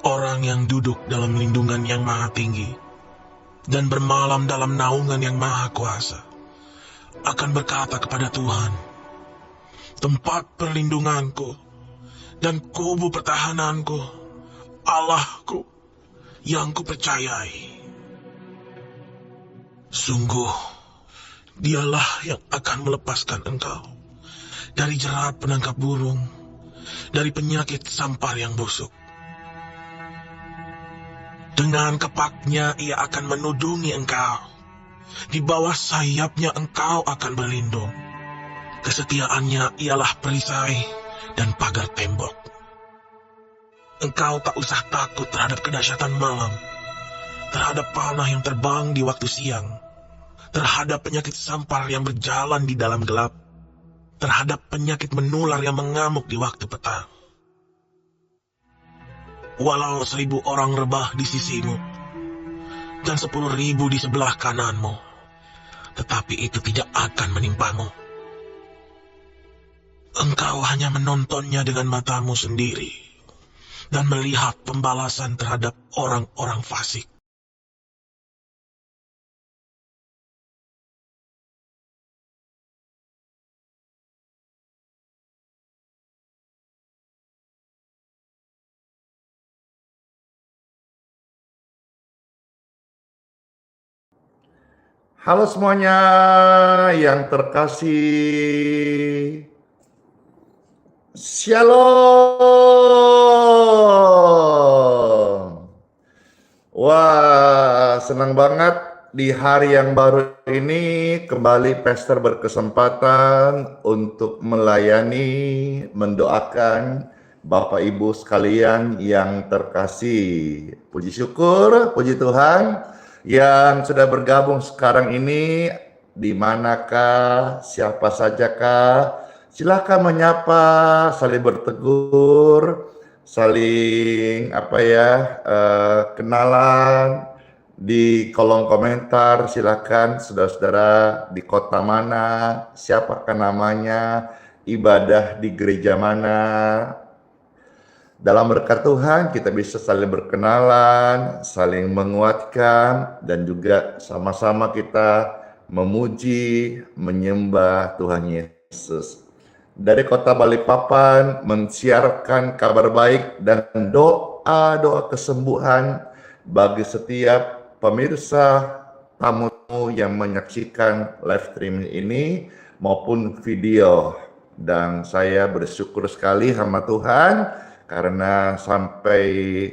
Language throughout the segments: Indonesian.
Orang yang duduk dalam lindungan yang maha tinggi dan bermalam dalam naungan yang maha kuasa akan berkata kepada Tuhan, tempat perlindunganku dan kubu pertahananku, Allahku yang kupercayai. Sungguh, dialah yang akan melepaskan engkau dari jerat penangkap burung, dari penyakit sampar yang busuk. Dengan kepaknya ia akan menudungi engkau. Di bawah sayapnya engkau akan berlindung. Kesetiaannya ialah perisai dan pagar tembok. Engkau tak usah takut terhadap kedahsyatan malam, terhadap panah yang terbang di waktu siang, terhadap penyakit sampar yang berjalan di dalam gelap, terhadap penyakit menular yang mengamuk di waktu petang. Walau 1000 orang rebah di sisimu dan 10.000 di sebelah kananmu, tetapi itu tidak akan menimpamu. Engkau hanya menontonnya dengan matamu sendiri dan melihat pembalasan terhadap orang-orang fasik. Halo semuanya yang terkasih. Shalom. Wah, senang banget di hari yang baru ini kembali Pastor berkesempatan untuk melayani, mendoakan Bapak Ibu sekalian yang terkasih. Puji syukur, puji Tuhan yang sudah bergabung sekarang ini, di manakah, siapa sajakah, silakan menyapa, saling bertegur, saling kenalan di kolom komentar. Silakan saudara-saudara di kota mana, siapakah namanya, ibadah di gereja mana. Dalam berkat Tuhan kita bisa saling berkenalan, saling menguatkan, dan juga sama-sama kita memuji, menyembah Tuhan Yesus. Dari kota Balikpapan mensiarkan kabar baik dan doa-doa kesembuhan bagi setiap pemirsa, tamu yang menyaksikan live streaming ini maupun video. Dan saya bersyukur sekali sama Tuhan karena sampai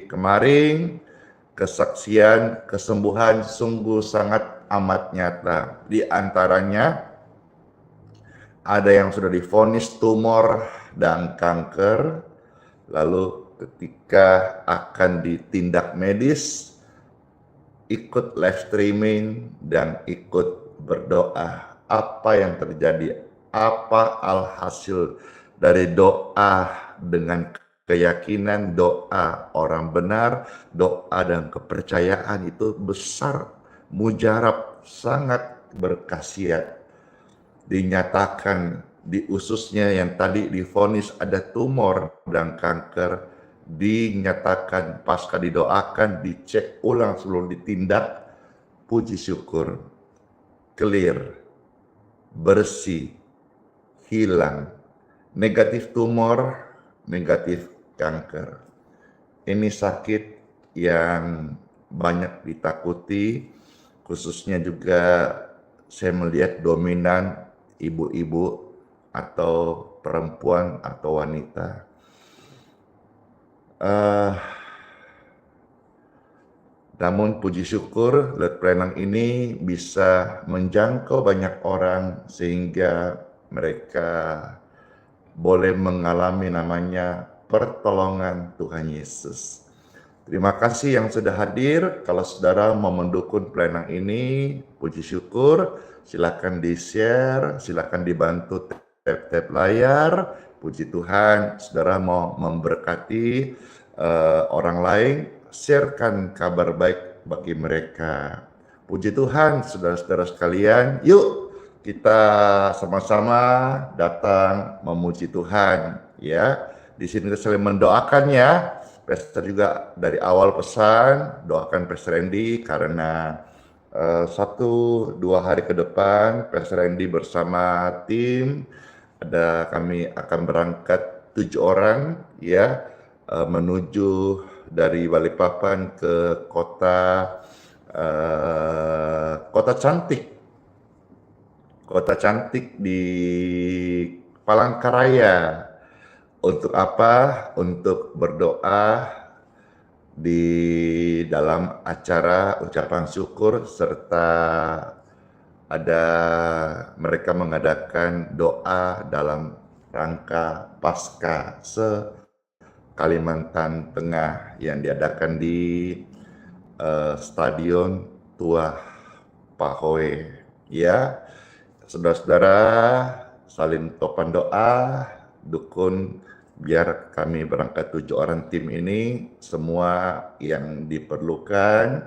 kemarin kesaksian kesembuhan sungguh sangat amat nyata. Di antaranya ada yang sudah divonis tumor dan kanker, lalu ketika akan ditindak medis, ikut live streaming dan ikut berdoa. Apa yang terjadi? Apa alhasil dari doa dengan keyakinan, doa orang benar, doa dan kepercayaan itu besar, mujarab, sangat berkhasiat. Dinyatakan di ususnya yang tadi divonis ada tumor dan kanker, dinyatakan pasca didoakan, dicek ulang sebelum ditindak, puji syukur, clear, bersih, hilang, negatif tumor, negatif kanker. Ini sakit yang banyak ditakuti, khususnya juga saya melihat dominan ibu-ibu atau perempuan atau wanita. Namun puji syukur Let Prenang ini bisa menjangkau banyak orang sehingga mereka boleh mengalami namanya pertolongan Tuhan Yesus. Terima kasih yang sudah hadir. Kalau saudara mau mendukung Prenang ini, puji syukur, silakan di-share, silakan dibantu tap-tap layar. Puji Tuhan, saudara mau memberkati orang lain, sharekan kabar baik bagi mereka. Puji Tuhan, saudara-saudara sekalian, yuk kita sama-sama datang memuji Tuhan, ya. Di sini kita saling mendoakan ya. Pastor juga dari awal pesan, doakan Pastor Randy karena 1-2 hari ke depan Pastor Randy bersama tim kami akan berangkat 7 orang ya menuju dari Balikpapan ke kota cantik di Palangkaraya. Untuk apa? Untuk berdoa di dalam acara ucapan syukur serta mereka mengadakan doa dalam rangka Paskah Kalimantan Tengah yang diadakan di Stadion Tuah Pahoe. Ya, saudara-saudara, saling topan doa, dukun biar kami berangkat 7 orang tim ini semua yang diperlukan,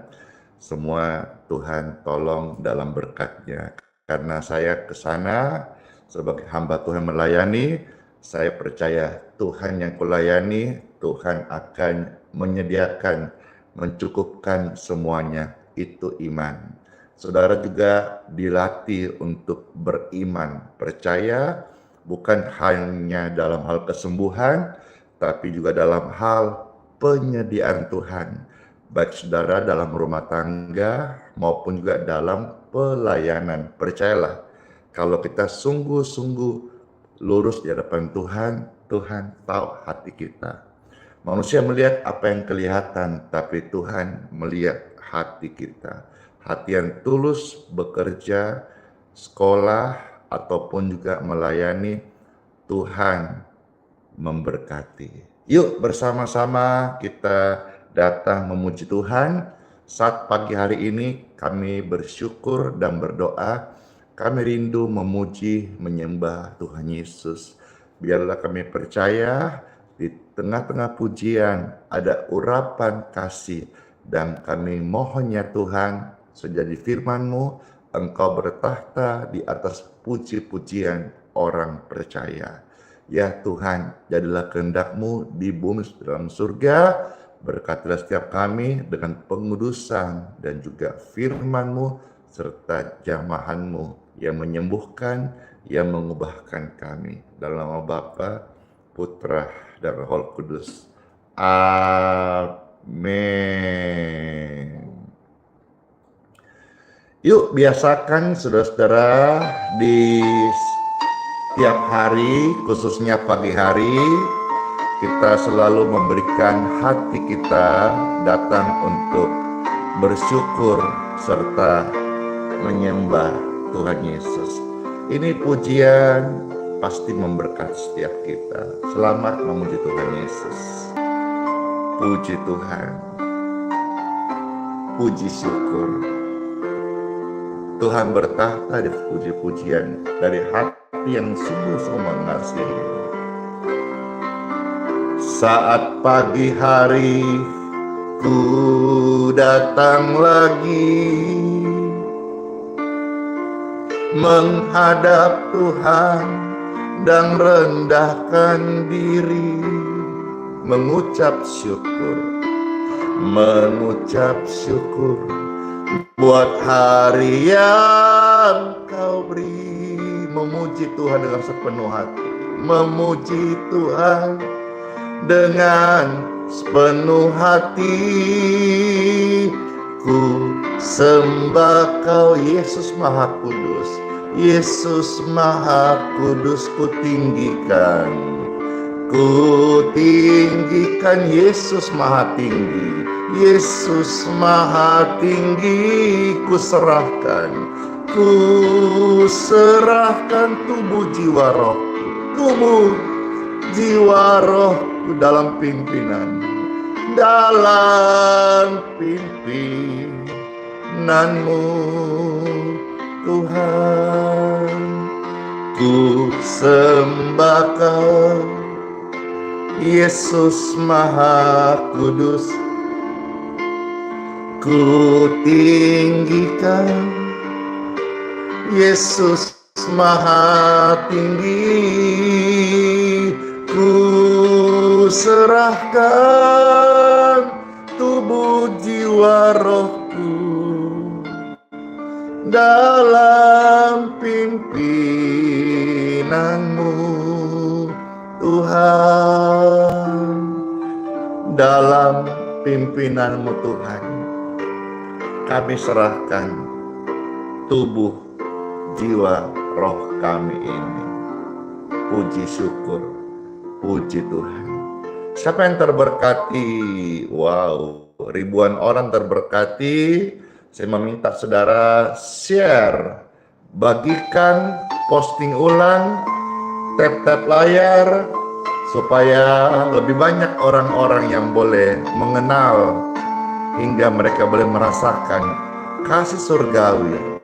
semua Tuhan tolong dalam berkat-Nya. Karena saya ke sana sebagai hamba Tuhan melayani, saya percaya Tuhan yang kulayani, Tuhan akan menyediakan, mencukupkan semuanya. Itu iman. Saudara juga dilatih untuk beriman, percaya, bukan hanya dalam hal kesembuhan, tapi juga dalam hal penyediaan Tuhan. Baik saudara dalam rumah tangga maupun juga dalam pelayanan. Percayalah, kalau kita sungguh-sungguh lurus di hadapan Tuhan, Tuhan tahu hati kita. Manusia melihat apa yang kelihatan, tapi Tuhan melihat hati kita. Hati yang tulus bekerja, sekolah, ataupun juga melayani, Tuhan memberkati. Yuk bersama-sama kita datang memuji Tuhan. Saat pagi hari ini kami bersyukur dan berdoa. Kami rindu memuji, menyembah Tuhan Yesus. Biarlah kami percaya di tengah-tengah pujian ada urapan kasih. Dan kami mohonnya Tuhan, sejadi firman-Mu, Engkau bertahta di atas puji-pujian orang percaya. Ya Tuhan, jadilah kehendak-Mu di bumi dalam surga. Berkatilah setiap kami dengan pengudusan dan juga firman-Mu serta jamahan-Mu yang menyembuhkan, yang mengubahkan kami. Dalam nama Bapa, Putra, dan Roh Kudus. Amin. Yuk biasakan saudara-saudara di tiap hari, khususnya pagi hari, kita selalu memberikan hati kita datang untuk bersyukur serta menyembah Tuhan Yesus. Ini pujian pasti memberkati setiap kita. Selamat memuji Tuhan Yesus. Puji Tuhan. Puji syukur. Tuhan bertahta di puji-pujian dari hati yang sungguh-sungguh mengasihi. Saat pagi hari ku datang lagi menghadap Tuhan dan rendahkan diri, mengucap syukur buat hari yang Kau beri. Memuji Tuhan dengan sepenuh hati, memuji Tuhan dengan sepenuh hati. Ku sembah Kau Yesus Maha Kudus, Yesus Maha Kudus, ku tinggikan Yesus Maha Tinggi, Yesus Maha Tinggi. Ku serahkan tubuh jiwa rohku dalam pimpinanmu, Tuhan. Ku sembah Kau Yesus Maha Kudus, ku tinggikan Yesus Maha Tinggi. Ku serahkan tubuh jiwa rohku dalam pimpinanmu Tuhan, dalam pimpinanmu Tuhan, kami serahkan tubuh jiwa roh kami ini. Puji syukur, puji Tuhan. Siapa yang terberkati? Wow, ribuan orang terberkati. Saya meminta saudara share, bagikan, posting ulang, tap-tap layar, supaya lebih banyak orang-orang yang boleh mengenal, hingga mereka boleh merasakan kasih surgawi,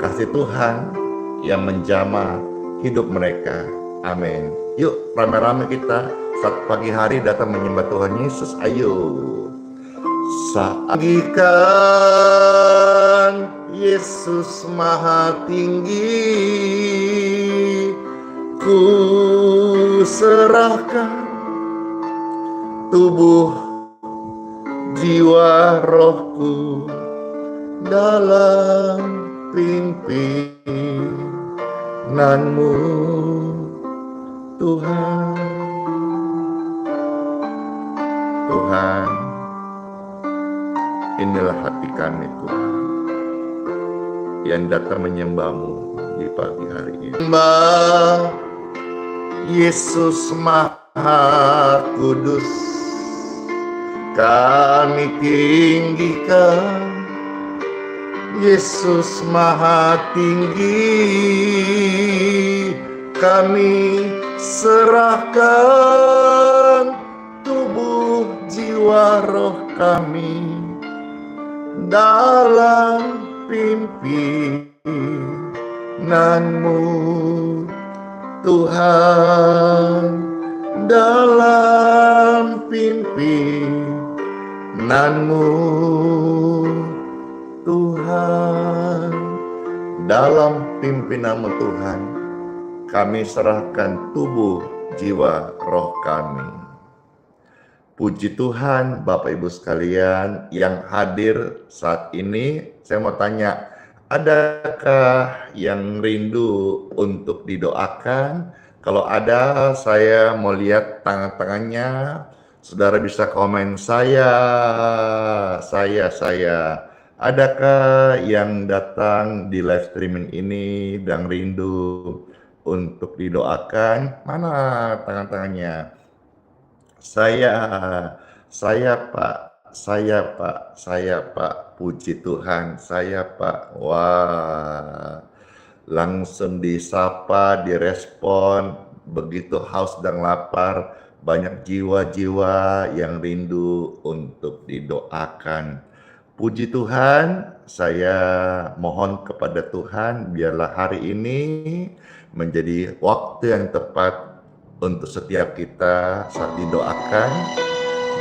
kasih Tuhan yang menjamah hidup mereka. Amin. Yuk rame-rame kita saat pagi hari datang menyembah Tuhan Yesus. Ayo. Sagikan Yesus Maha Tinggi, ku serahkan tubuh jiwa rohku dalam pimpinanmu Tuhan. Tuhan, inilah hati kami Tuhan, yang datang menyembah-Mu di pagi hari ini. Sembah Yesus Maha Kudus, kami tinggikan Yesus Maha Tinggi, kami serahkan tubuh jiwa roh kami dalam pimpinanmu Tuhan, dalam pimpinanmu Tuhan, dalam pimpinanmu Tuhan, kami serahkan tubuh jiwa roh kami. Puji Tuhan, Bapak Ibu sekalian yang hadir saat ini. Saya mau tanya, adakah yang rindu untuk didoakan? Kalau ada, saya mau lihat tangan-tangannya. Saudara bisa komen saya. Adakah yang datang di live streaming ini dan rindu untuk didoakan? Mana tangan-tangannya? Saya Pak. Puji Tuhan, saya Pak. Wah, langsung disapa, direspon, begitu haus dan lapar. Banyak jiwa-jiwa yang rindu untuk didoakan. Puji Tuhan, saya mohon kepada Tuhan, biarlah hari ini menjadi waktu yang tepat untuk setiap kita saat didoakan,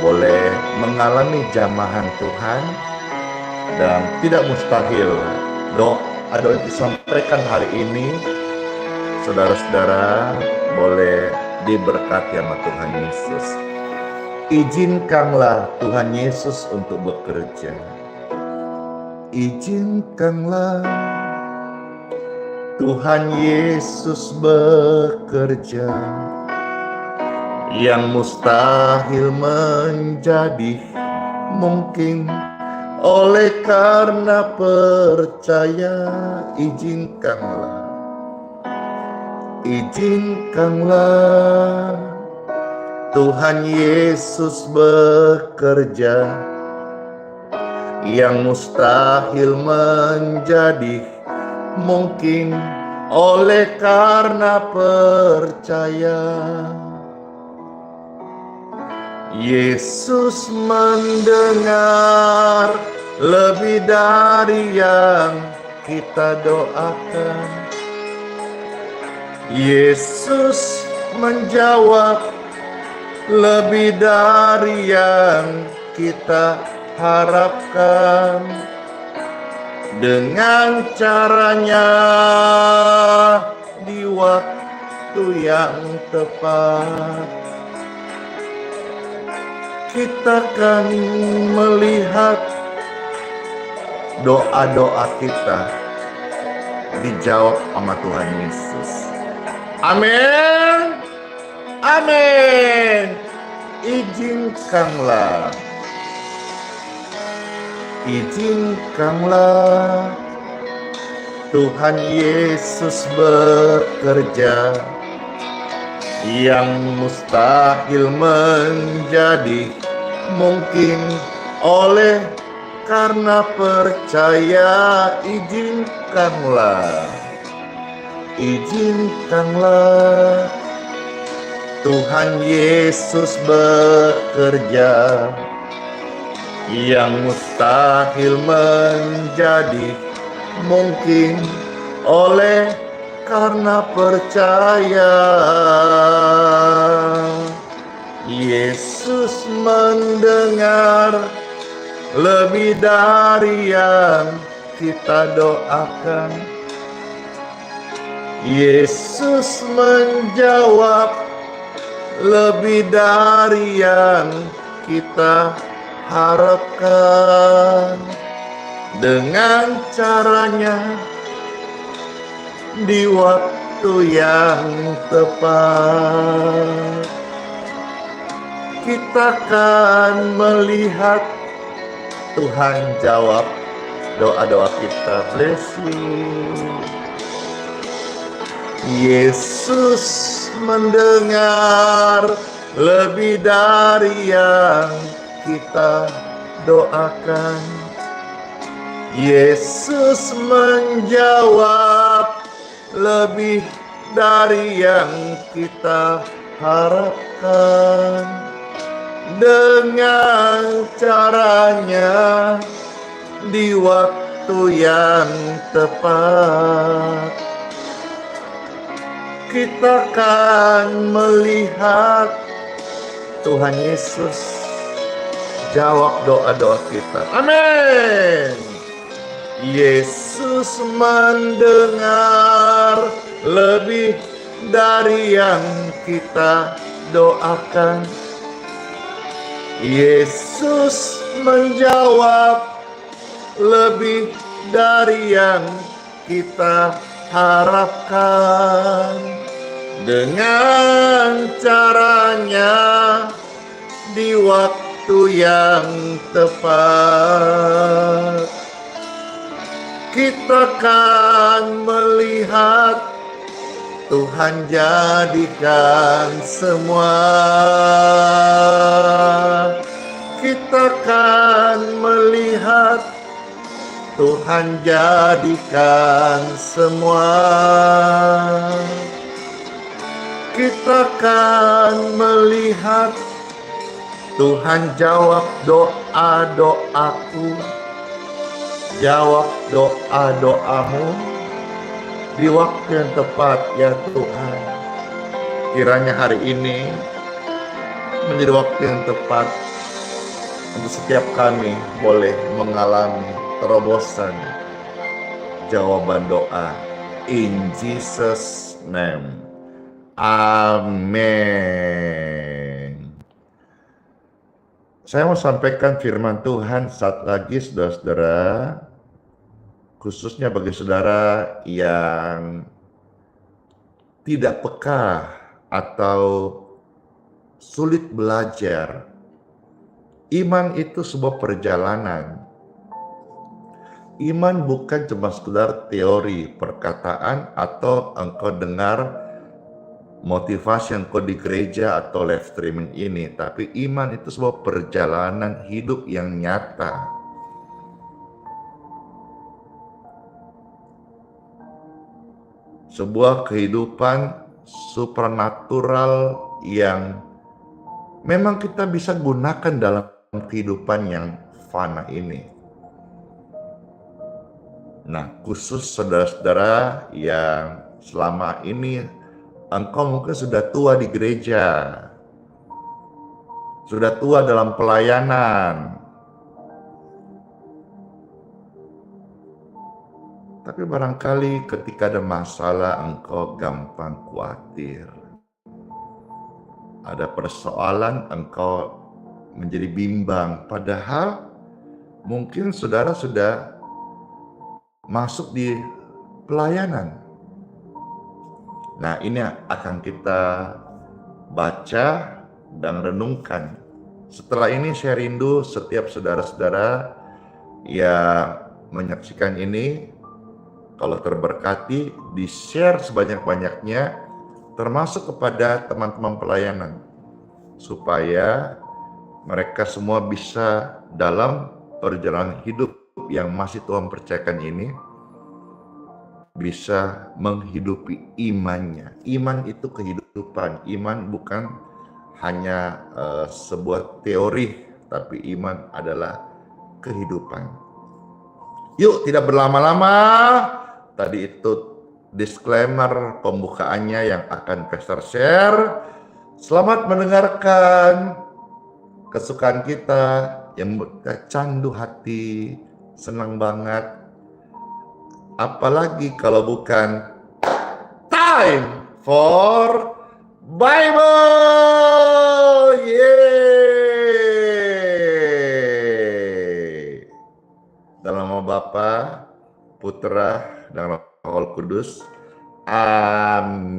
boleh mengalami jamahan Tuhan, dan tidak mustahil doa yang disampaikan hari ini, saudara-saudara boleh diberkati sama Tuhan Yesus. Izinkanlah Tuhan Yesus untuk bekerja. Izinkanlah Tuhan Yesus bekerja, yang mustahil menjadi mungkin oleh karena percaya. Izinkanlah Tuhan Yesus bekerja, yang mustahil menjadi mungkin oleh karena percaya. Yesus mendengar lebih dari yang kita doakan. Yesus menjawab lebih dari yang kita harapkan. Dengan caranya di waktu yang tepat. kita akan melihat doa-doa kita dijawab sama Tuhan Yesus. Amin. Amin. Izinkanlah Tuhan Yesus bekerja, yang mustahil menjadi mungkin oleh karena percaya. Izinkanlah Tuhan Yesus bekerja, yang mustahil menjadi mungkin oleh karena percaya. Yesus mendengar lebih dari yang kita doakan. Yesus menjawab lebih dari yang kita harapkan. Dengan caranya, di waktu yang tepat, kita akan melihat Tuhan jawab doa-doa kita. Bless you. Yesus mendengar lebih dari yang kita doakan. Yesus menjawab lebih dari yang kita harapkan. Dengan caranya, di waktu yang tepat, kita akan melihat Tuhan Yesus jawab doa-doa kita. Amin. Yesus mendengar lebih dari yang kita doakan. Yesus menjawab lebih dari yang kita harapkan. Dengan caranya, di waktu yang tepat, kita akan melihat Tuhan jadikan semua. Kita akan melihat Tuhan jadikan semua. Kita akan melihat Tuhan jawab doa-doaku, jawab doa-doamu di waktu yang tepat ya Tuhan. Kiranya hari ini menjadi waktu yang tepat untuk setiap kami boleh mengalami terobosan jawaban doa. In Jesus' name. Amin. Saya mau sampaikan firman Tuhan saat lagi, saudara-saudara, khususnya bagi saudara yang tidak peka atau sulit belajar. Iman itu sebuah perjalanan. Iman bukan cuma sekedar teori, perkataan, atau engkau dengar motivasi engkau di gereja atau live streaming ini. Tapi iman itu sebuah perjalanan hidup yang nyata. Sebuah kehidupan supranatural yang memang kita bisa gunakan dalam kehidupan yang fana ini. Nah, khusus saudara-saudara yang selama ini engkau mungkin sudah tua di gereja, sudah tua dalam pelayanan, tapi barangkali ketika ada masalah engkau gampang khawatir. Ada persoalan engkau menjadi bimbang. Padahal mungkin saudara sudah masuk di pelayanan. Nah, ini akan kita baca dan renungkan. Setelah ini saya rindu setiap saudara-saudara yang menyaksikan ini, kalau terberkati, di-share sebanyak-banyaknya, termasuk kepada teman-teman pelayanan, supaya mereka semua bisa dalam perjalanan hidup yang masih Tuhan percayakan ini, bisa menghidupi imannya. Iman itu kehidupan. Iman bukan hanya sebuah teori, tapi iman adalah kehidupan. Yuk, tidak berlama-lama. Tadi itu disclaimer pembukaannya yang akan Pastor share. Selamat mendengarkan kesukaan kita yang candu hati, senang banget. Apalagi kalau bukan time for Bible. Yeay. Dalam nama Bapa, Putra, dan Roh Kudus.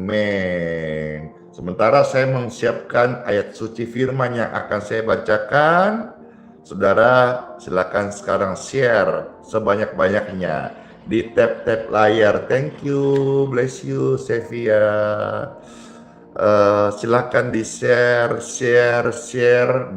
Amin. Sementara saya menyiapkan ayat suci firman yang akan saya bacakan, saudara silakan sekarang share sebanyak-banyaknya di tab-tab layar. Thank you, bless you, Sevia. Silakan di share,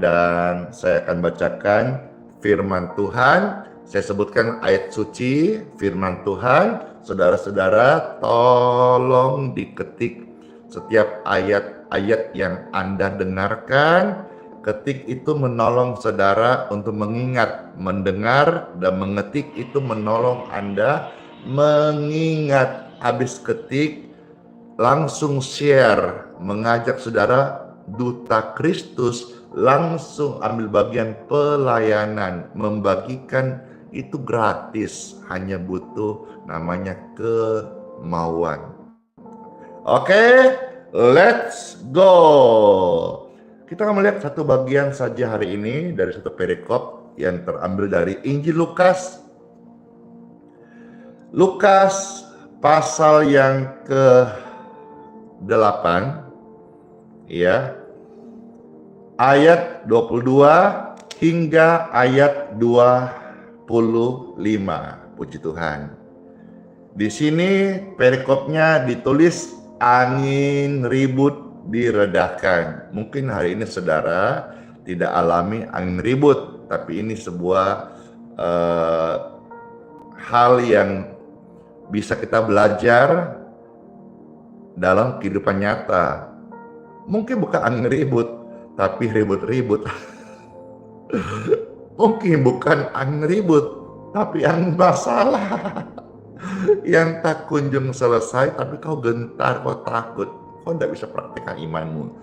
dan saya akan bacakan firman Tuhan. Saya sebutkan ayat suci firman Tuhan. Saudara-saudara, tolong diketik setiap ayat-ayat yang Anda dengarkan. Ketik itu menolong saudara untuk mengingat, mendengar, dan mengetik itu menolong Anda mengingat. Habis ketik, langsung share, mengajak saudara duta Kristus langsung ambil bagian pelayanan. Membagikan itu gratis, hanya butuh namanya kemauan. Oke, let's go. Kita akan melihat satu bagian saja hari ini dari satu perikop yang terambil dari Injil Lukas. Lukas pasal yang ke-8, ya, ayat 22 hingga ayat 25. Puji Tuhan. Di sini perikopnya ditulis angin ribut diredakan. Mungkin hari ini saudara tidak alami angin ribut, tapi ini sebuah hal yang bisa kita belajar dalam kehidupan nyata. Mungkin bukan angin ribut, tapi ribut-ribut. Mungkin bukan angin ribut, tapi angin masalah yang tak kunjung selesai, tapi kau gentar, kau takut, kau tidak bisa praktikkan imanmu.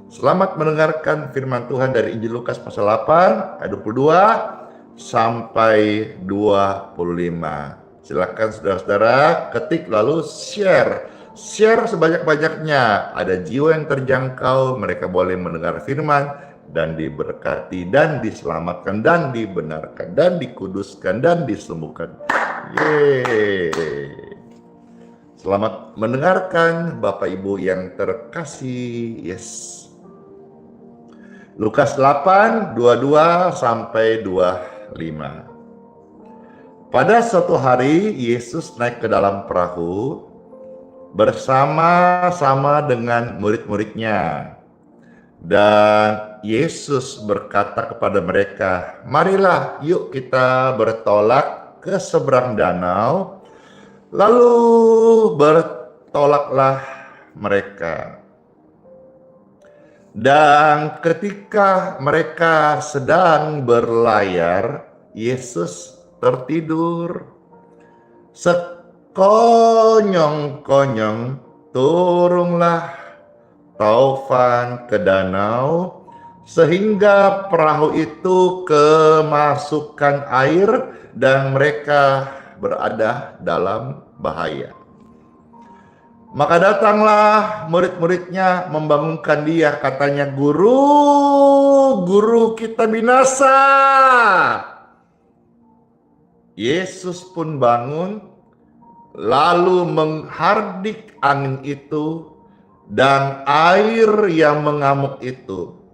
Selamat mendengarkan firman Tuhan dari Injil Lukas pasal 8 ayat 22 sampai 25. Silakan saudara-saudara ketik lalu share sebanyak-banyaknya. Ada jiwa yang terjangkau, mereka boleh mendengar firman dan diberkati dan diselamatkan dan dibenarkan dan dikuduskan dan disembuhkan. Yeay. Selamat mendengarkan Bapak Ibu yang terkasih. Yes. Lukas 8, 22 sampai 25. Pada suatu hari Yesus naik ke dalam perahu bersama-sama dengan murid-muridnya. Dan Yesus berkata kepada mereka, "Marilah, yuk kita bertolak ke seberang danau." Lalu bertolaklah mereka. Dan ketika mereka sedang berlayar, Yesus tertidur. Sekonyong-konyong turunlah taufan ke danau, sehingga perahu itu kemasukan air dan mereka berada dalam bahaya. Maka datanglah murid-muridnya membangunkan dia, katanya, "Guru, guru kita binasa. Yesus pun bangun, lalu menghardik angin itu dan air yang mengamuk itu.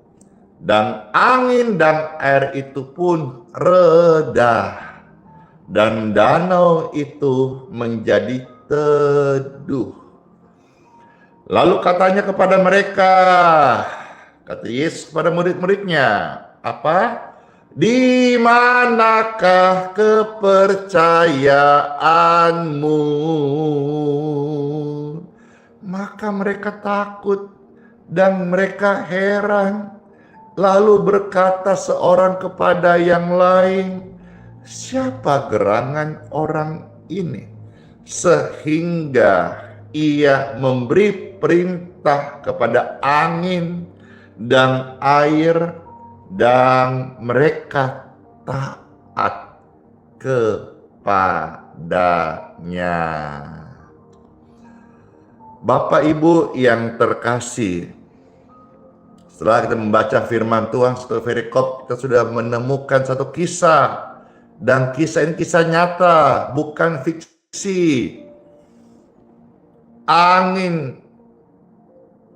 Dan angin dan air itu pun reda. Dan danau itu menjadi teduh. Lalu katanya kepada mereka, kata Yesus kepada murid-muridnya, apa? Di manakah kepercayaanmu? Maka mereka takut dan mereka heran. Lalu berkata seorang kepada yang lain, siapa gerangan orang ini sehingga ia memberi perintah kepada angin dan air dan mereka taat kepadanya. Bapak Ibu yang terkasih, setelah kita membaca firman Tuhan satu perikop, kita sudah menemukan satu kisah. Dan kisah ini kisah nyata, bukan fiksi. Angin,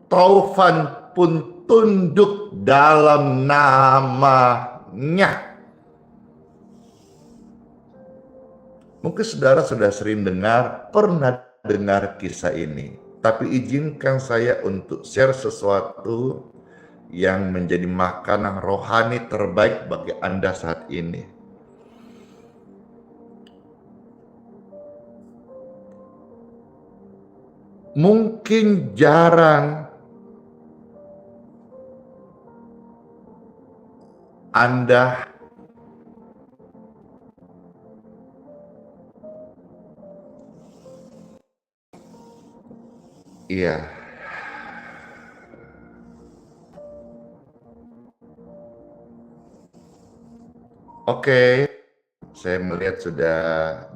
taufan pun tunduk dalam namanya. Mungkin saudara sudah sering pernah dengar kisah ini. Tapi izinkan saya untuk share sesuatu yang menjadi makanan rohani terbaik bagi Anda saat ini. Mungkin jarang Anda Oke, saya melihat sudah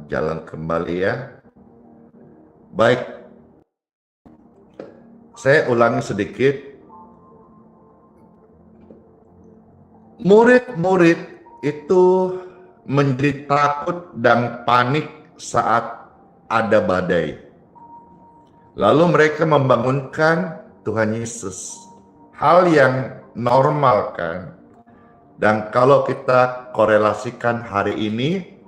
jalan kembali ya. Baik, saya ulangi sedikit. Murid-murid itu menjadi takut dan panik saat ada badai. Lalu mereka membangunkan Tuhan Yesus. Hal yang normal kan? Dan kalau kita korelasikan hari ini,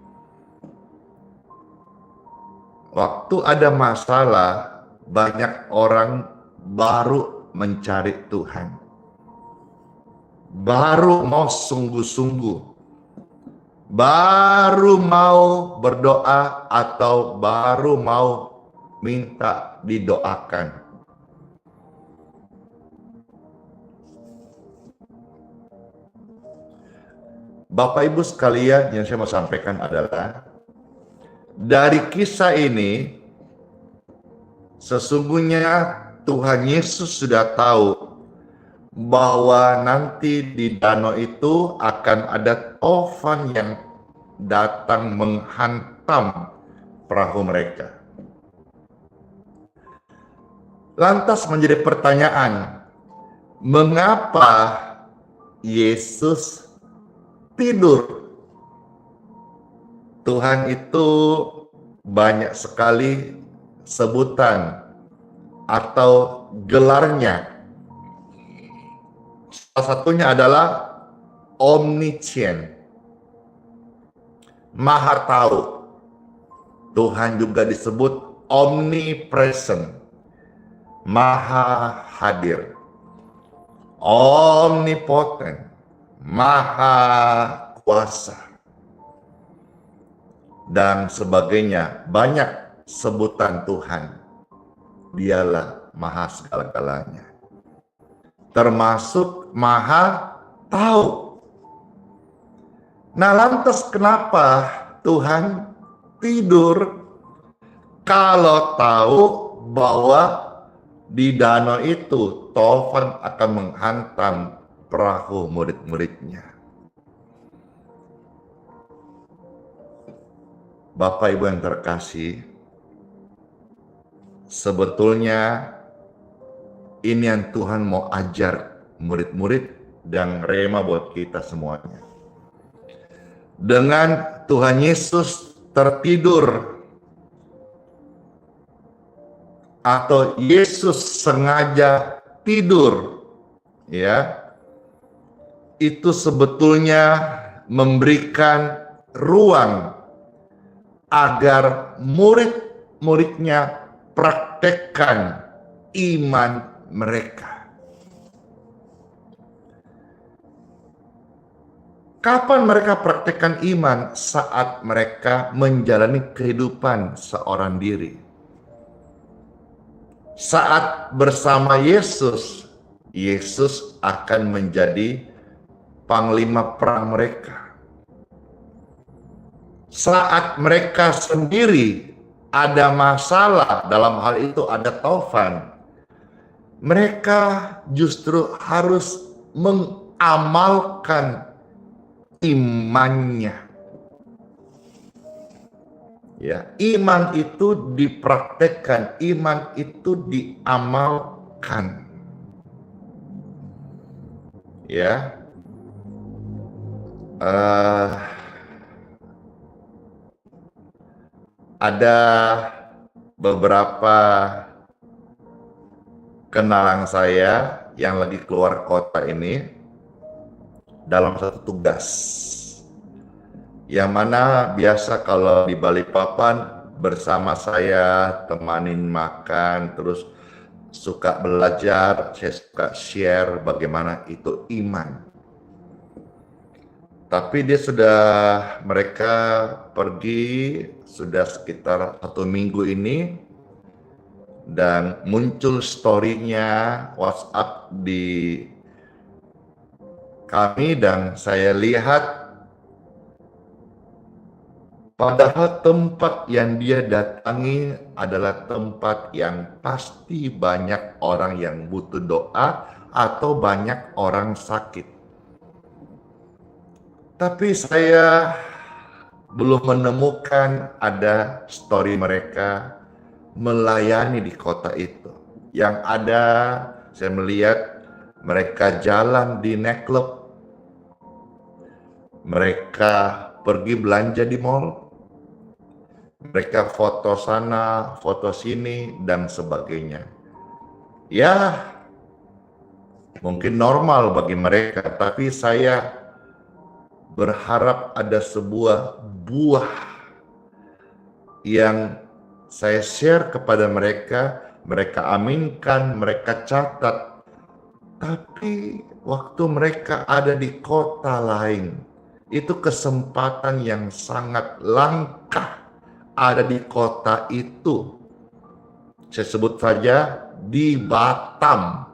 waktu ada masalah, banyak orang baru mencari Tuhan. Baru mau sungguh-sungguh. Baru mau berdoa atau baru mau minta didoakan. Bapak Ibu sekalian, yang saya mau sampaikan adalah dari kisah ini sesungguhnya Tuhan Yesus sudah tahu bahwa nanti di danau itu akan ada taufan yang datang menghantam perahu mereka. Lantas menjadi pertanyaan, mengapa Yesus tidur? Tuhan itu banyak sekali sebutan atau gelarnya. Salah satunya adalah omniscient, maha tahu. Tuhan juga disebut omnipresent, maha hadir. Omnipotent, maha kuasa, dan sebagainya. Banyak sebutan Tuhan. Dialah maha segala-galanya, termasuk maha tahu. Nah, lantas kenapa Tuhan tidur kalau tahu bahwa di danau itu taufan akan menghantam perahu murid-muridnya? Bapak Ibu yang terkasih, sebetulnya ini yang Tuhan mau ajar murid-murid dan rema buat kita semuanya. Dengan Tuhan Yesus tertidur atau Yesus sengaja tidur, ya, itu sebetulnya memberikan ruang agar murid-muridnya praktekkan iman mereka. Kapan mereka praktekkan iman? Saat mereka menjalani kehidupan seorang diri. Saat bersama Yesus, Yesus akan menjadi panglima perang mereka. Saat mereka sendiri ada masalah, dalam hal itu ada taufan, mereka justru harus mengamalkan imannya. Ya, iman itu dipraktekkan, iman itu diamalkan. Ya, ada beberapa kenalan saya yang lagi keluar kota ini dalam satu tugas, yang mana biasa kalau di Balikpapan bersama saya temanin makan, terus suka belajar, saya suka share bagaimana itu iman. Tapi mereka pergi sudah sekitar 1 minggu ini, dan muncul story-nya WhatsApp di kami, dan saya lihat padahal tempat yang dia datangi adalah tempat yang pasti banyak orang yang butuh doa atau banyak orang sakit. Tapi saya belum menemukan ada story mereka melayani di kota itu. Yang ada, saya melihat mereka jalan di nightclub, mereka pergi belanja di mall, mereka foto sana, foto sini, dan sebagainya. Ya, mungkin normal bagi mereka, tapi saya berharap ada sebuah buah yang saya share kepada mereka, mereka aminkan, mereka catat. Tapi waktu mereka ada di kota lain, itu kesempatan yang sangat langka ada di kota itu. Saya sebut saja di Batam.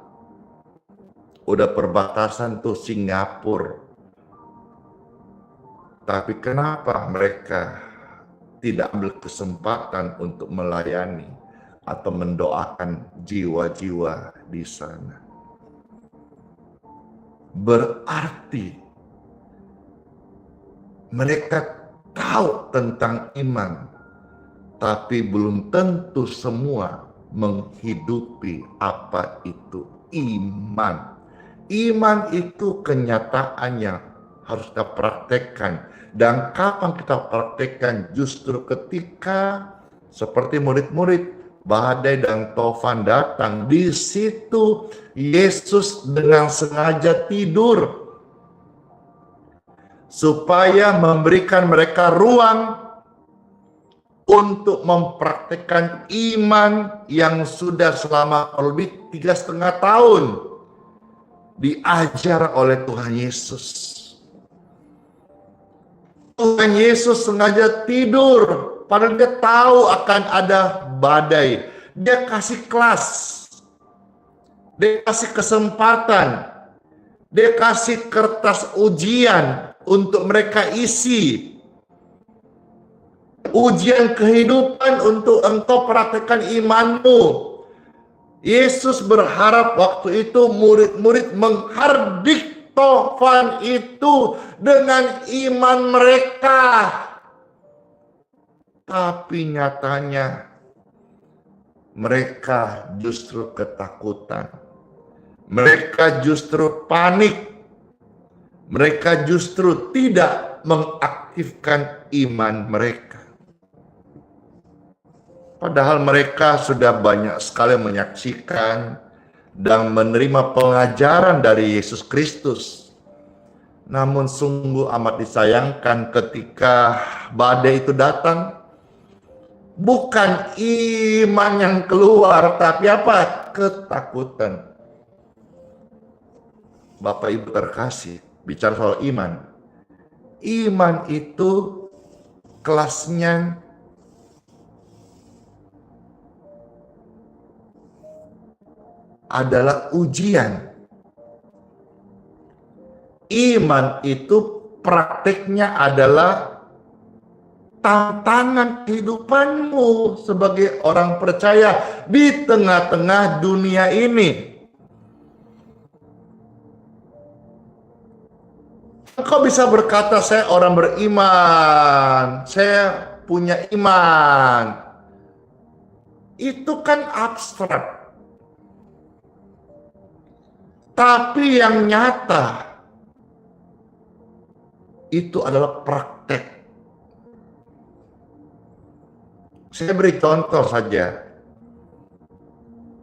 Udah perbatasan tuh Singapura. Tapi kenapa mereka tidak ambil kesempatan untuk melayani atau mendoakan jiwa-jiwa di sana? Berarti mereka tahu tentang iman, tapi belum tentu semua menghidupi apa itu iman. Iman itu kenyataan yang harus kita praktekkan. Dan kapan kita praktekkan? Justru ketika seperti murid-murid, badai dan taufan datang. Di situ Yesus dengan sengaja tidur supaya memberikan mereka ruang untuk mempraktekkan iman yang sudah selama lebih 3,5 tahun diajar oleh Tuhan Yesus. Tuhan Yesus sengaja tidur, padahal dia tahu akan ada badai. Dia kasih kelas, dia kasih kesempatan, dia kasih kertas ujian untuk mereka isi. Ujian kehidupan untuk engkau praktekkan imanmu. Yesus berharap waktu itu murid-murid menghardik taufan itu dengan iman mereka. Tapi nyatanya mereka justru ketakutan. Mereka justru panik. Mereka justru tidak mengaktifkan iman mereka. Padahal mereka sudah banyak sekali menyaksikan dan menerima pengajaran dari Yesus Kristus. Namun sungguh amat disayangkan ketika badai itu datang, bukan iman yang keluar, tapi apa? Ketakutan. Bapak Ibu terkasih, bicara soal iman. Iman itu kelasnya adalah ujian. Iman itu prakteknya adalah tantangan kehidupanmu sebagai orang percaya di tengah-tengah dunia ini. Engkau bisa berkata, saya orang beriman, saya punya iman. Itu kan abstrak. Tapi yang nyata, itu adalah praktek. Saya beri contoh saja.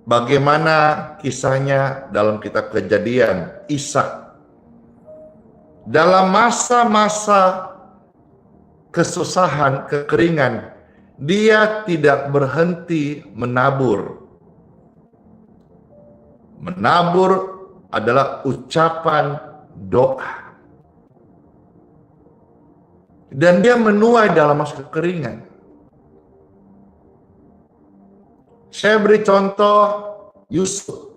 Bagaimana kisahnya dalam kitab Kejadian, Ishak. Dalam masa-masa kesusahan, kekeringan, dia tidak berhenti menabur. Menabur adalah ucapan doa. Dan dia menuai dalam masa kekeringan. Saya beri contoh Yusuf.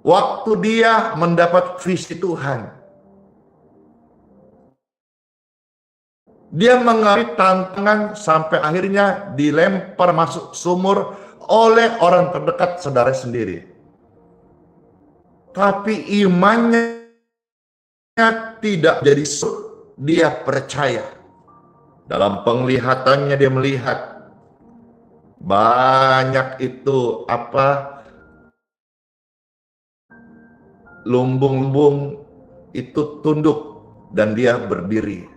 Waktu dia mendapat visi Tuhan, dia mengalami tantangan sampai akhirnya dilempar masuk sumur oleh orang terdekat saudara sendiri. Tapi imannya tidak jadi dia percaya. Dalam penglihatannya dia melihat banyak itu lumbung-lumbung itu tunduk dan dia berdiri.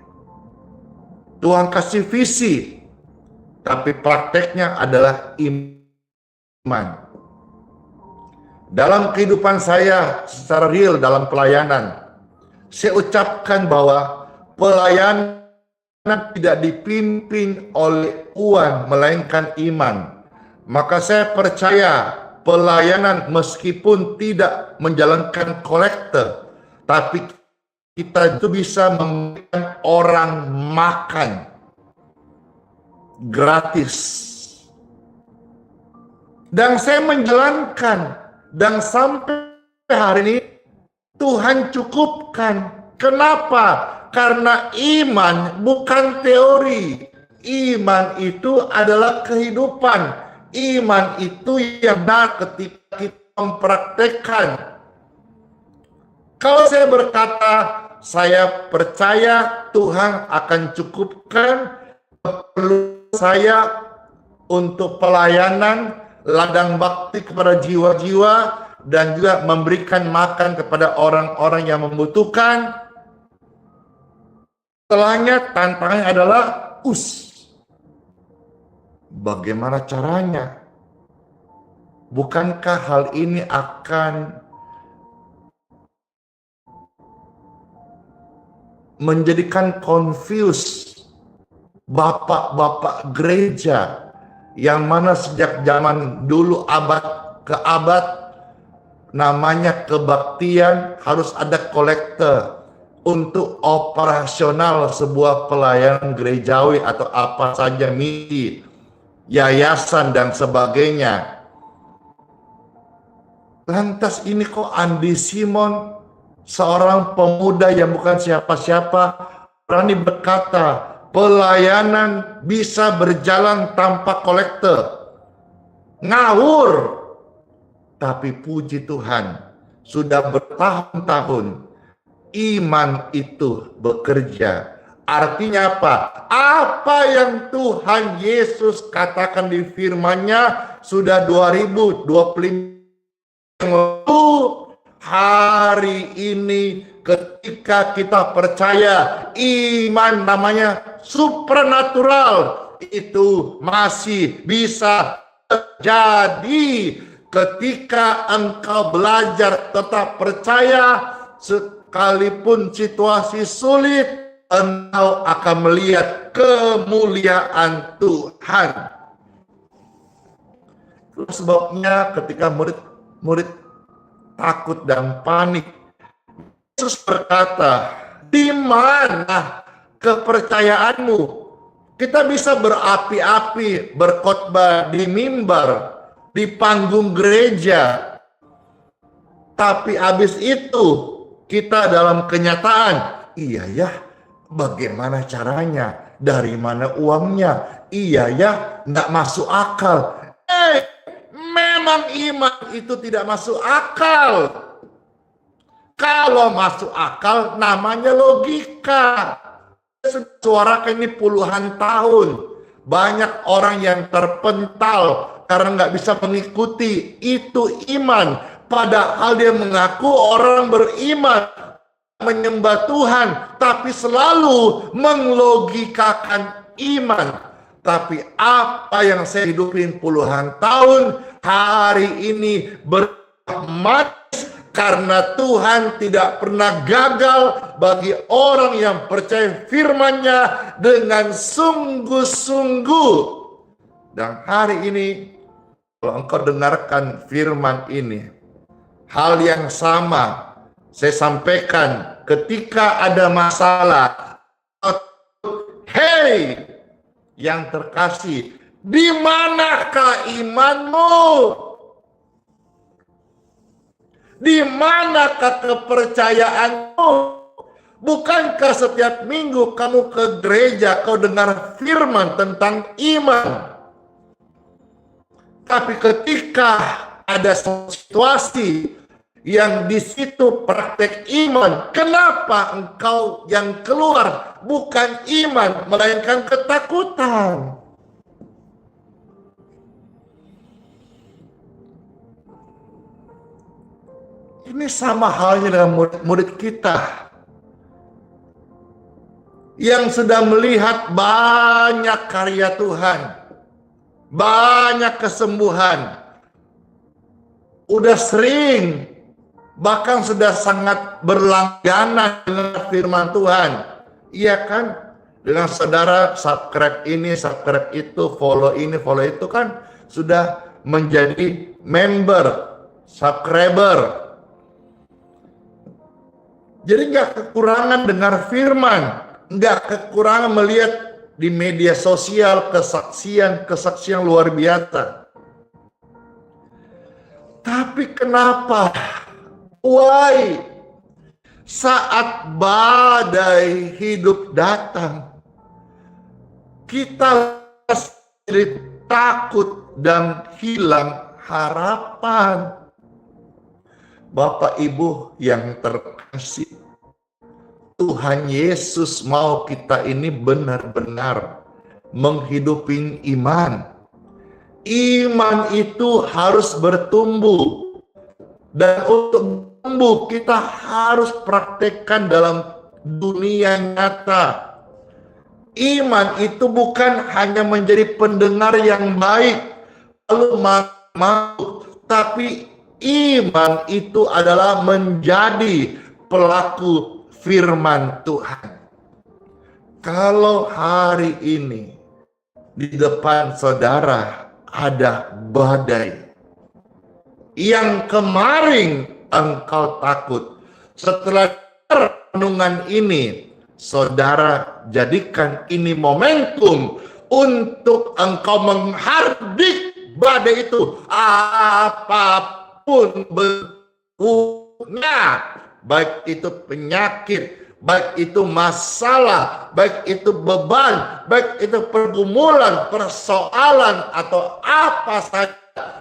Tuhan kasih visi, tapi prakteknya adalah iman. Dalam kehidupan saya secara real dalam pelayanan, saya ucapkan bahwa pelayanan tidak dipimpin oleh uang melainkan iman. Maka saya percaya pelayanan meskipun tidak menjalankan kolekte, tapi kita itu bisa memberikan orang makan gratis. Dan saya menjalankan, dan sampai hari ini Tuhan cukupkan. Kenapa? Karena iman bukan teori. Iman itu adalah kehidupan. Iman itu yang benar ketika kita mempraktekkan. Kalau saya berkata, saya percaya Tuhan akan cukupkan perlu saya untuk pelayanan, ladang bakti kepada jiwa-jiwa, dan juga memberikan makan kepada orang-orang yang membutuhkan. Setelahnya tantangannya adalah bagaimana caranya? Bukankah hal ini akan menjadikan confuse bapak-bapak gereja yang mana sejak zaman dulu abad ke abad namanya kebaktian harus ada kolekte untuk operasional sebuah pelayanan gerejawi atau apa saja misi, yayasan dan sebagainya. Lantas ini kok Andi Simon, seorang pemuda yang bukan siapa-siapa, berani berkata, pelayanan bisa berjalan tanpa kolekte. Ngawur. Tapi puji Tuhan, sudah bertahun-tahun iman itu bekerja. Artinya apa? Apa yang Tuhan Yesus katakan di firman-Nya sudah 2025 yang lalu hari ini ketika kita percaya iman namanya supernatural, itu masih bisa terjadi ketika engkau belajar tetap percaya sekalipun situasi sulit, engkau akan melihat kemuliaan Tuhan. Itu sebabnya ketika murid-murid takut dan panik, Yesus berkata, di mana kepercayaanmu? Kita bisa berapi-api, berkhotbah di mimbar, di panggung gereja. Tapi habis itu, kita dalam kenyataan, iya ya, bagaimana caranya? Dari mana uangnya? Iya ya, nggak masuk akal. Memang iman itu tidak masuk akal. Kalau masuk akal namanya logika. Suarakan ini puluhan tahun. Banyak orang yang terpental karena nggak bisa mengikuti. Itu iman. Padahal dia mengaku orang beriman, menyembah Tuhan, tapi selalu menglogikakan iman. Tapi apa yang saya hidupin puluhan tahun, hari ini bermanis karena Tuhan tidak pernah gagal bagi orang yang percaya firman-Nya dengan sungguh-sungguh. Dan hari ini, kalau engkau dengarkan firman ini, hal yang sama saya sampaikan ketika ada masalah. Hei, yang terkasih, di manakah imanmu? Di manakah kepercayaanmu? Bukankah setiap minggu kamu ke gereja, kau dengar firman tentang iman? Tapi ketika ada situasi yang di situ praktek iman, kenapa engkau yang keluar bukan iman, melainkan ketakutan? Ini sama halnya dengan murid-murid kita yang sudah melihat banyak karya Tuhan, banyak kesembuhan, udah sering, bahkan sudah sangat berlangganan dengan firman Tuhan. Iya kan? Dengan saudara subscribe ini, subscribe itu, follow ini, follow itu, kan sudah menjadi member, subscriber. Jadi nggak kekurangan dengar firman, nggak kekurangan melihat di media sosial kesaksian luar biasa. Tapi kenapa? Why? Saat badai hidup datang, kita sendiri takut dan hilang harapan. Bapak Ibu yang terkasih, Tuhan Yesus mau kita ini benar-benar menghidupi iman. Iman itu harus bertumbuh. Dan untuk tumbuh kita harus praktekkan dalam dunia nyata. Iman itu bukan hanya menjadi pendengar yang baik, lalu mau, tapi iman itu adalah menjadi pelaku firman Tuhan. Kalau hari ini di depan saudara ada badai yang kemarin engkau takut, setelah renungan ini, saudara jadikan ini momentum untuk engkau menghardik badai itu, apapun bentuknya, baik itu penyakit, baik itu masalah, baik itu beban, baik itu pergumulan, persoalan, atau apa saja.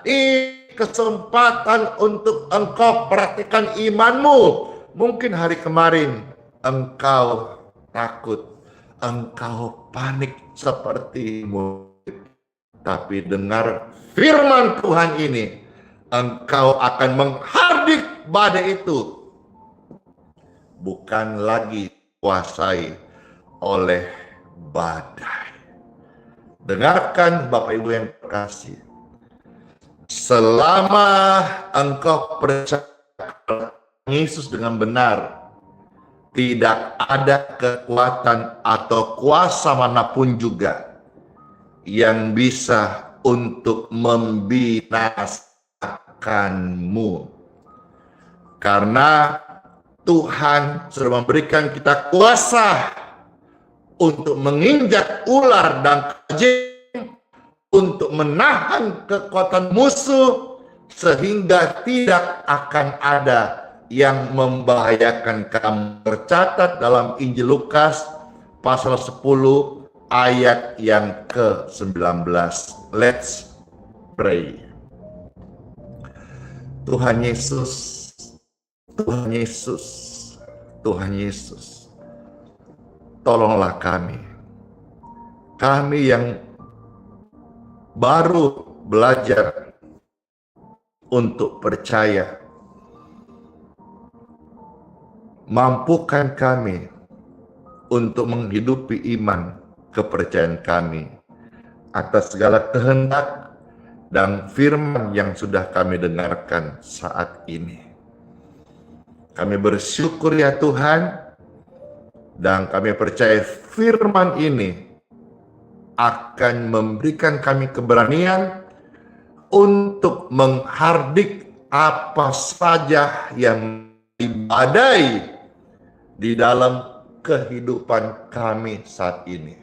Ini kesempatan untuk engkau praktikkan imanmu. Mungkin hari kemarin engkau takut, engkau panik sepertimu, tapi dengar firman Tuhan ini, engkau akan menghardik badai itu bukan lagi dikuasai oleh badai. Dengarkan Bapak Ibu yang terkasih, selama engkau percaya Yesus dengan benar, tidak ada kekuatan atau kuasa manapun juga yang bisa untuk membinasakanmu. Karena Tuhan sudah memberikan kita kuasa untuk menginjak ular dan kejing, untuk menahan kekuatan musuh, sehingga tidak akan ada yang membahayakan kamu. Tercatat dalam Injil Lukas pasal 10 ayat yang ke-19. Let's pray. Tuhan Yesus, Tuhan Yesus, Tuhan Yesus, tolonglah kami yang baru belajar untuk percaya. Mampukan kami untuk menghidupi iman kepercayaan kami atas segala kehendak dan firman yang sudah kami dengarkan saat ini. Kami bersyukur ya Tuhan, dan kami percaya firman ini akan memberikan kami keberanian untuk menghardik apa saja yang badai di dalam kehidupan kami saat ini.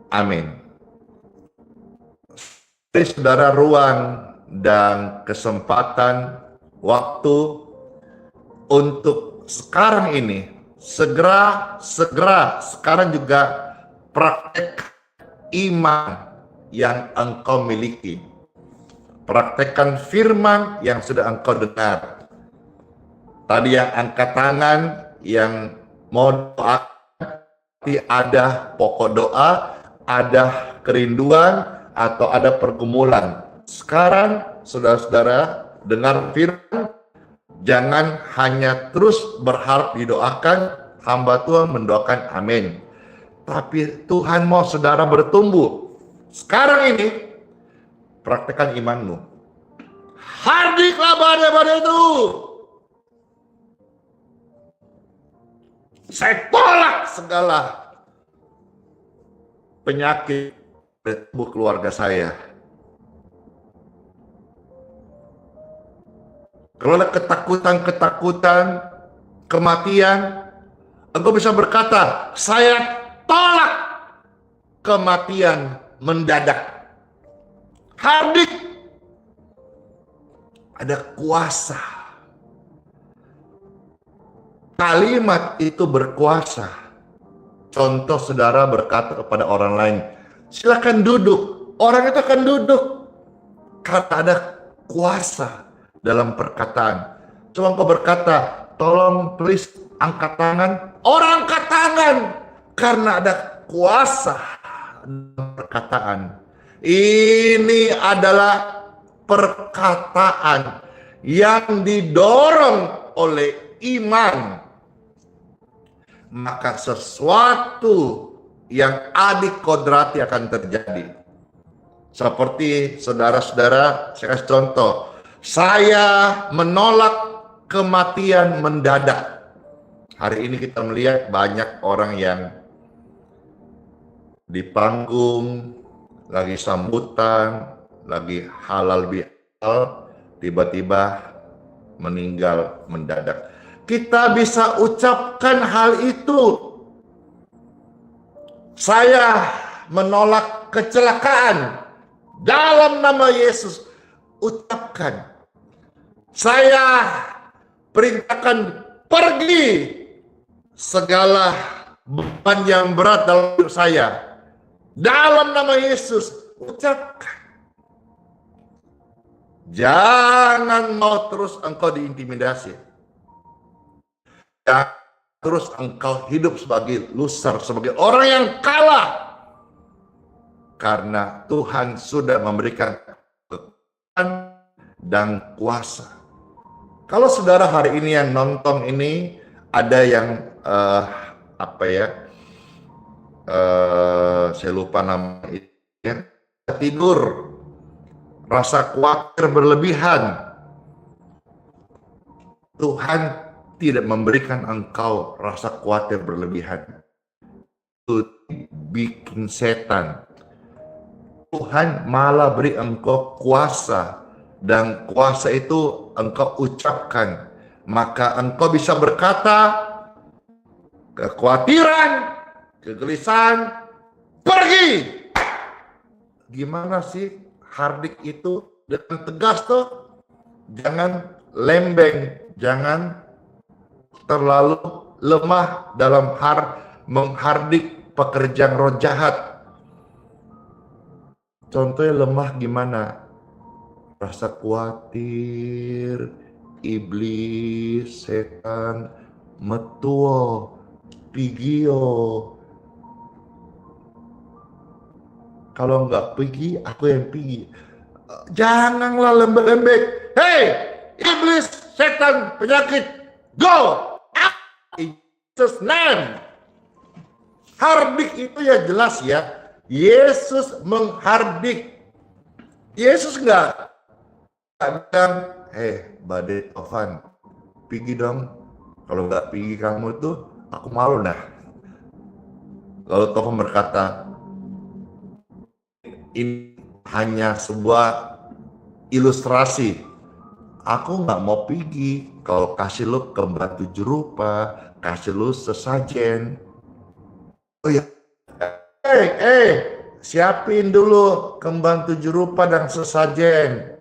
Amin. Saudara, ruang dan kesempatan waktu untuk sekarang ini segera sekarang juga praktek iman yang engkau miliki. Praktekkan firman yang sudah engkau dengar. Tadi yang angkat tangan, yang mau doa, ada pokok doa, ada kerinduan, atau ada pergumulan. Sekarang saudara-saudara dengar firman, jangan hanya terus berharap didoakan, hamba Tuhan mendoakan amin. Tapi Tuhan mau saudara bertumbuh. Sekarang ini, praktekkan imanmu. Hardiklah badai-badai itu. Saya tolak segala penyakit tubuh keluarga saya. Kalau ada ketakutan, kematian, engkau bisa berkata, saya tolak kematian mendadak. Hardik. Ada kuasa. Kalimat itu berkuasa. Contoh saudara berkata kepada orang lain, silakan duduk. Orang itu akan duduk. Karena ada kuasa dalam perkataan. Coba engkau berkata, tolong please angkat tangan. Orang angkat tangan. Karena ada kuasa dalam perkataan. Ini adalah perkataan yang didorong oleh iman. Maka sesuatu yang adikodrati akan terjadi. Seperti saudara-saudara, saya kasih contoh. Saya menolak kematian mendadak. Hari ini kita melihat banyak orang yang di panggung, lagi sambutan, lagi halal bihalal, tiba-tiba meninggal mendadak. Kita bisa ucapkan hal itu. Saya menolak kecelakaan dalam nama Yesus. Ucapkan. Saya perintahkan pergi segala beban yang berat dalam hidup saya. Dalam nama Yesus. Ucapkan. Jangan mau terus engkau diintimidasi. Jangan terus engkau hidup sebagai loser, sebagai orang yang kalah. Karena Tuhan sudah memberikan kekuatan dan kuasa. Kalau saudara hari ini yang nonton ini ada yang saya lupa namanya, tidur, rasa khawatir berlebihan, Tuhan tidak memberikan engkau rasa khawatir berlebihan. Itu bikin setan. Tuhan malah beri engkau kuasa, dan kuasa itu engkau ucapkan, maka engkau bisa berkata, kekhawatiran, kegelisahan, pergi. Gimana sih hardik itu dengan tegas tuh? Jangan lembeng, jangan terlalu lemah dalam menghardik pekerjaan roh jahat. Contohnya lemah gimana? Rasa khawatir, iblis, setan, metuo, pigio. Kalau nggak pergi, aku yang pergi. Janganlah lembek-lembek. Hei, iblis, setan, penyakit, go! In Jesus' name. Hardik itu ya jelas ya. Yesus menghardik. Yesus nggak bilang, badai Tovan, pergi dong. Kalau nggak pergi kamu tuh, aku malu nah. Lalu Tovan berkata, ini hanya sebuah ilustrasi. Aku nggak mau pergi kalau kasih lu kembar 7 rupa, kasih lu sesajen. Oh ya, siapin dulu kembang 7 rupa dan sesajen.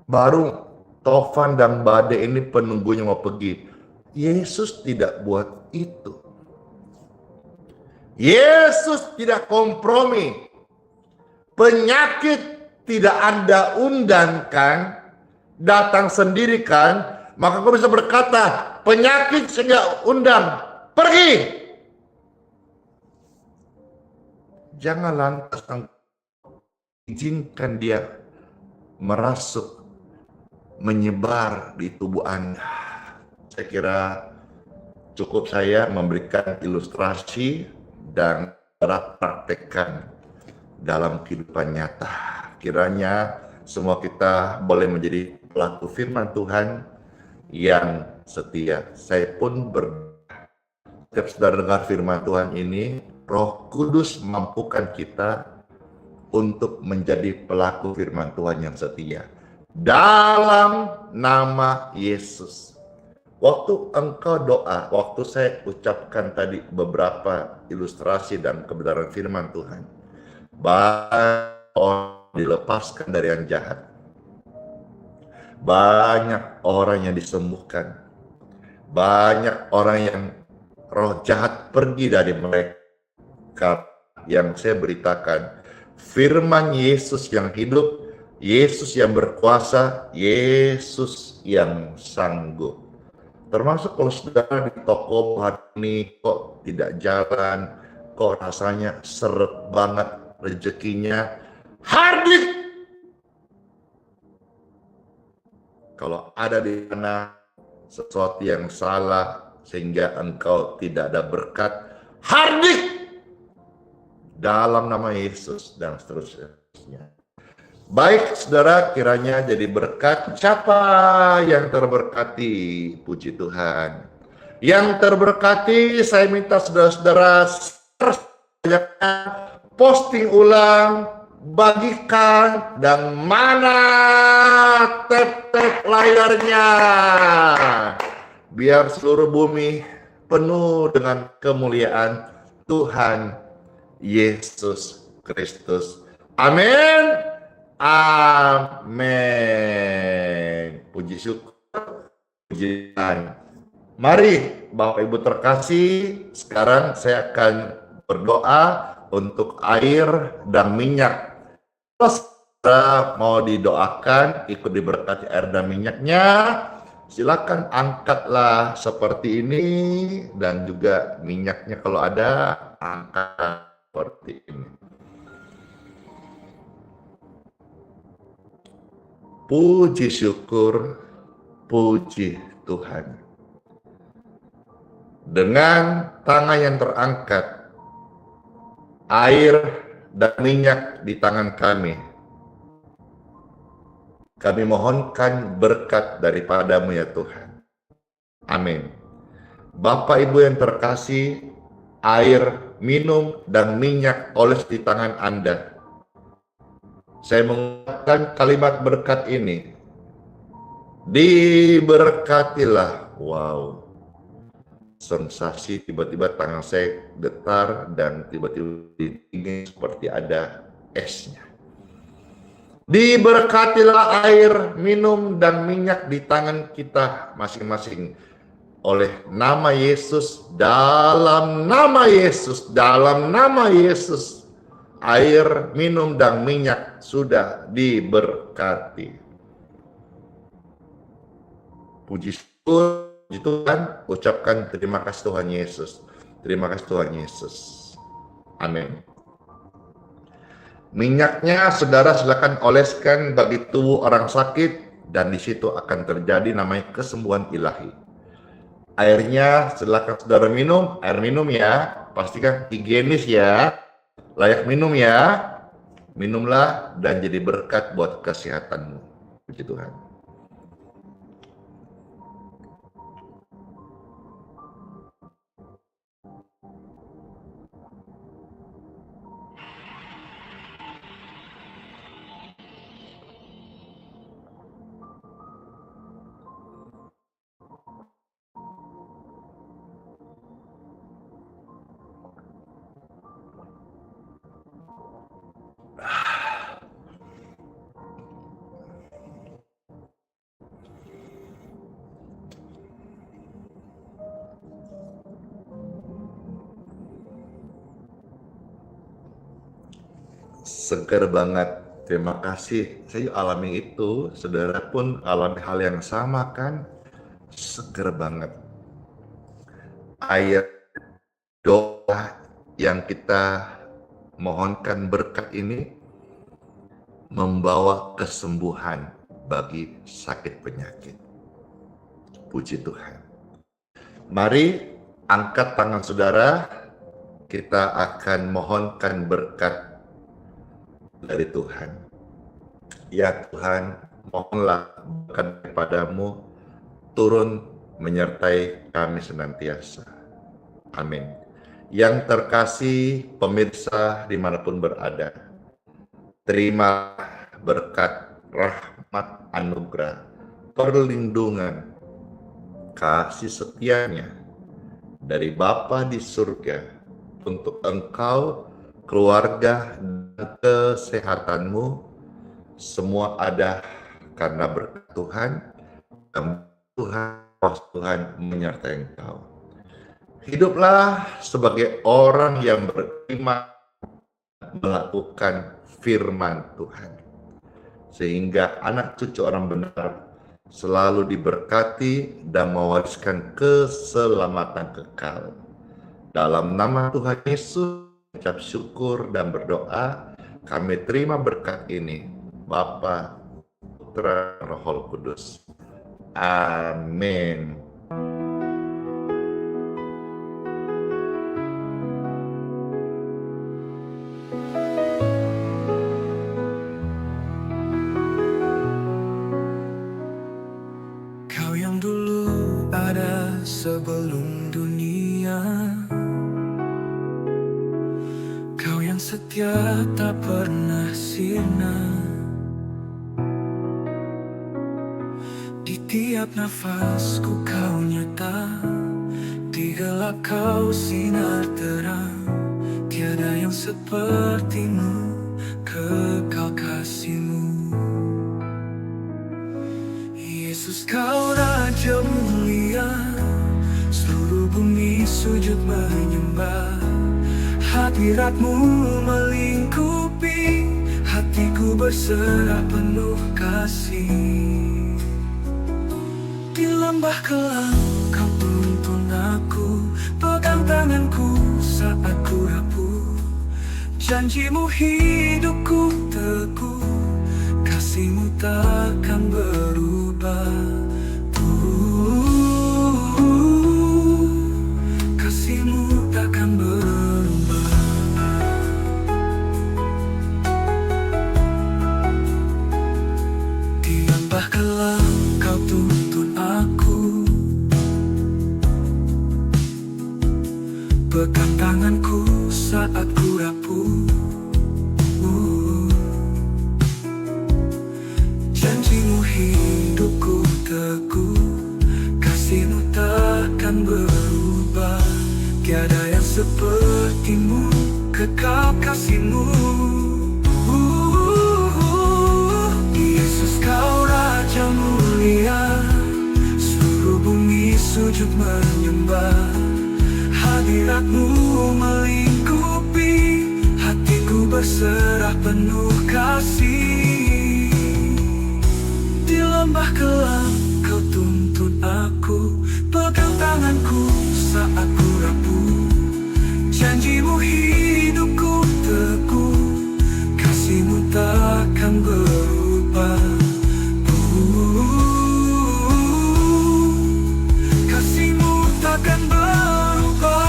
Baru Tovan dan Badai ini penunggunya mau pergi. Yesus tidak buat itu. Yesus tidak kompromi. Penyakit tidak Anda undangkan, datang sendiri kan, maka kau bisa berkata, penyakit saya undang, pergi. Jangan lantas izinkan dia merasuk, menyebar di tubuh Anda. Saya kira cukup saya memberikan ilustrasi dan praktekkan dalam kehidupan nyata. Kiranya semua kita boleh menjadi pelaku firman Tuhan yang setia. Saya pun setiap saudara dengar firman Tuhan ini, Roh Kudus mampukan kita untuk menjadi pelaku firman Tuhan yang setia. Dalam nama Yesus. Waktu engkau doa, waktu saya ucapkan tadi beberapa ilustrasi dan kebenaran firman Tuhan, banyak orang dilepaskan dari yang jahat. Banyak orang yang disembuhkan. Banyak orang yang roh jahat pergi dari mereka. Yang saya beritakan, firman Yesus yang hidup, Yesus yang berkuasa, Yesus yang sanggup. Termasuk kalau saudara di toko hari ini kok tidak jalan, kok rasanya seret banget rezekinya, hardik. Kalau ada di sana sesuatu yang salah sehingga engkau tidak ada berkat, hardik dalam nama Yesus dan seterusnya. Baik saudara, kiranya jadi berkat. Siapa yang terberkati? Puji Tuhan. Yang terberkati, saya minta saudara-saudara posting ulang, bagikan, dan mana tap-tap layarnya. Biar seluruh bumi penuh dengan kemuliaan Tuhan Yesus Kristus. Amin. Amin. Puji syukur, puji Tuhan. Mari Bapak Ibu terkasih, sekarang saya akan berdoa untuk air dan minyak. Kalau saudara mau didoakan, ikut diberkati air dan minyaknya, silakan angkatlah seperti ini, dan juga minyaknya kalau ada, angkat seperti ini. Puji syukur, puji Tuhan. Dengan tangan yang terangkat, air dan minyak di tangan kami mohonkan berkat daripada-Mu ya Tuhan. Amin. Bapak Ibu yang terkasih, air, minum, dan minyak oles di tangan Anda. Saya mengucapkan kalimat berkat ini. Diberkatilah. Wow. Sensasi tiba-tiba tangan saya getar dan tiba-tiba dingin seperti ada esnya. Diberkatilah air, minum, dan minyak di tangan kita masing-masing oleh nama Yesus, dalam nama Yesus, dalam nama Yesus. Air, minum, dan minyak sudah diberkati. Puji syukur, puji Tuhan, ucapkan terima kasih Tuhan Yesus. Terima kasih Tuhan Yesus. Amin. Minyaknya saudara silakan oleskan bagi tubuh orang sakit dan di situ akan terjadi namanya kesembuhan ilahi. Airnya silakan saudara minum, air minum ya, pastikan higienis ya, layak minum ya. Minumlah dan jadi berkat buat kesehatanmu. Puji Tuhan. Segar banget. Terima kasih. Saya alami itu, saudara pun alami hal yang sama kan? Segar banget. Ayat doa yang kita mohonkan berkat ini membawa kesembuhan bagi sakit penyakit. Puji Tuhan. Mari angkat tangan saudara, kita akan mohonkan berkat dari Tuhan. Ya Tuhan, mohonlah berkat daripada-Mu turun menyertai kami senantiasa. Amin. Yang terkasih pemirsa dimanapun berada, terima berkat, rahmat, anugerah, perlindungan, kasih setianya dari Bapa di surga untuk engkau, keluarga, dan kesehatanmu. Semua ada karena berkat Tuhan, dan Tuhan menyertai engkau. Hiduplah sebagai orang yang beriman, melakukan firman Tuhan, sehingga anak cucu orang benar selalu diberkati dan mewariskan keselamatan kekal. Dalam nama Tuhan Yesus, ucap syukur dan berdoa, kami terima berkat ini, Bapa, Putra, Roh Kudus. Amin. Kau yang dulu ada sebelum dunia, Kau yang setia tak pernah sirna. Di tiap nafasku Kau nyata, di gelap Kau sinar terang. Tiada yang seperti-Mu, kekal kasih-Mu. Yesus, Kau Raja mulia, seluruh bumi sujud menyembah. Hadirat-Mu melingkupi, hatiku berserah penuh kasih. Di lembah kelam Kau tuntun aku, pegang tanganku saat ku rapuh. Janji-Mu hidupku teguh, kasih kasih-Mu takkan berubah. Kasih-Mu takkan berubah. Di lembah kelam Kau tuntun aku, pegang tanganku saat ku rapuh. Janji-Mu hidupku teguh, kasih-Mu takkan berubah. Tiada yang seperti-Mu, kekal kasih-Mu. Yesus, Kau Raja mulia, seluruh bumi sujud menyembah. Hadirat-Mu melingkupi, hatiku berserah penuh kasih. Di lembah kelam Kau tuntun aku, pegang tanganku saat ku rapuh. Janji-Mu hidupku teguh, kasih-Mu takkan berubah. Kasih-Mu takkan berubah.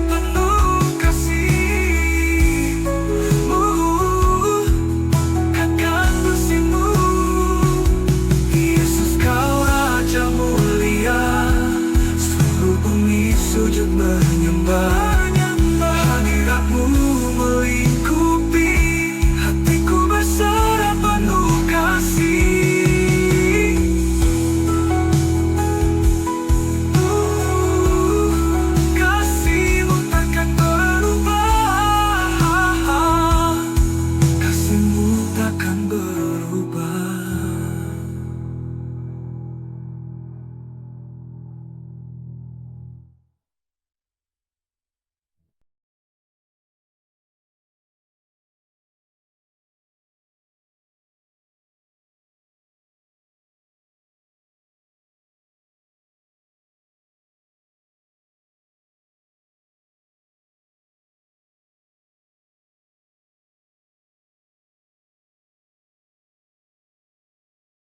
Penuh kasih-Mu, kekal bersih-Mu. Yesus, Kau Raja mulia, seluruh bumi sujud menyembah.